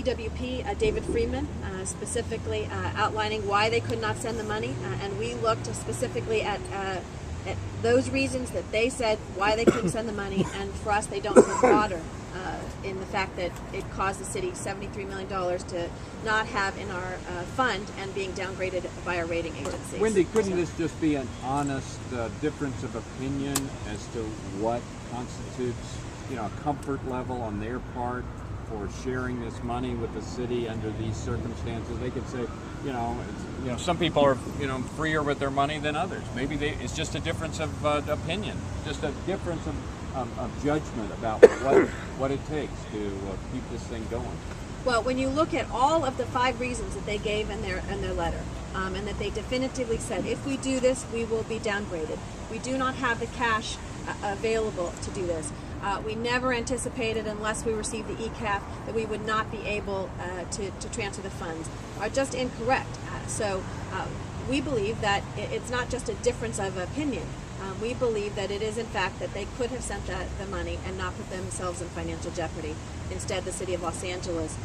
DWP, David Freeman, specifically outlining why they could not send the money, and we looked specifically at those reasons that they said why they couldn't send the money, and for us they don't go broader in the fact that it caused the city $73 million to not have in our fund and being downgraded by our rating agencies. Wendy, couldn't this just be an honest difference of opinion as to what constitutes, a comfort level on their part for sharing this money with the city under these circumstances? They could say, some people are, freer with their money than others. Maybe it's just a difference of opinion, just a difference of judgment about what it takes to keep this thing going. Well, when you look at all of the 5 reasons that they gave in their letter, and that they definitively said, if we do this, we will be downgraded. We do not have the cash available to do this. We never anticipated, unless we received the ECAF, that we would not be able to transfer the funds, are just incorrect. So we believe that it's not just a difference of opinion. We believe that it is, in fact, that they could have sent the money and not put themselves in financial jeopardy. Instead, the city of Los Angeles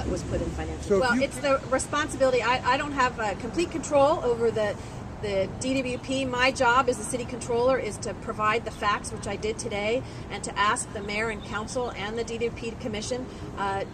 was put in financial jeopardy. Well, it's the responsibility. I don't have complete control over the DWP. My job as the city controller is to provide the facts, which I did today, and to ask the mayor and council and the DWP commission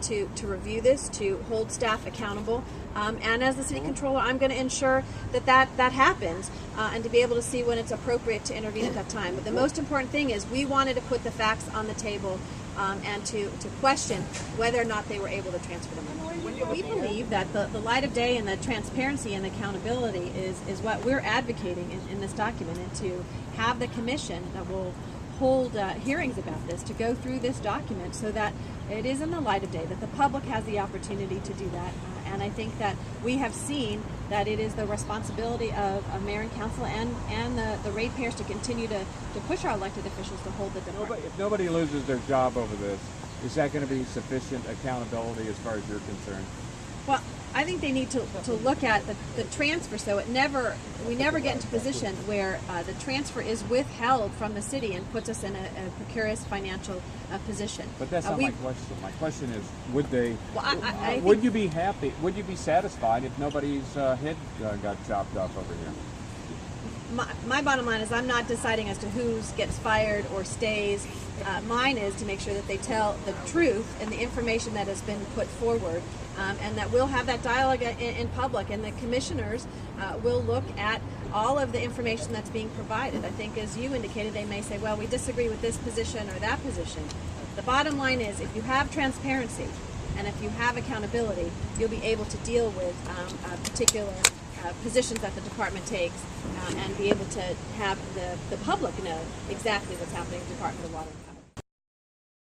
to review this, to hold staff accountable. And as the city controller, I'm going to ensure that happens, and to be able to see when it's appropriate to intervene at that time. But the most important thing is we wanted to put the facts on the table and to question whether or not they were able to transfer the money. We believe that the light of day and the transparency and accountability is what we're advocating in this document, and to have the commission that will hold hearings about this, to go through this document so that it is in the light of day, that the public has the opportunity to do that. And I think that we have seen that it is the responsibility of mayor and council and the ratepayers to continue to push our elected officials to hold the department. If nobody loses their job over this, is that going to be sufficient accountability as far as you're concerned? Well, I think they need to look at the transfer, so we never get into a position where the transfer is withheld from the city and puts us in a precarious financial position. But that's not my question. My question is, would they? Well, would you be happy? Would you be satisfied if nobody's head got chopped off over here? My bottom line is I'm not deciding as to who gets fired or stays. Mine is to make sure that they tell the truth and the information that has been put forward, and that we'll have that dialogue in public, and the commissioners will look at all of the information that's being provided. I think, as you indicated, they may say, well, we disagree with this position or that position. The bottom line is, if you have transparency and if you have accountability, you'll be able to deal with particular positions that the department takes, and be able to have the public know exactly what's happening in the Department of Water and Power.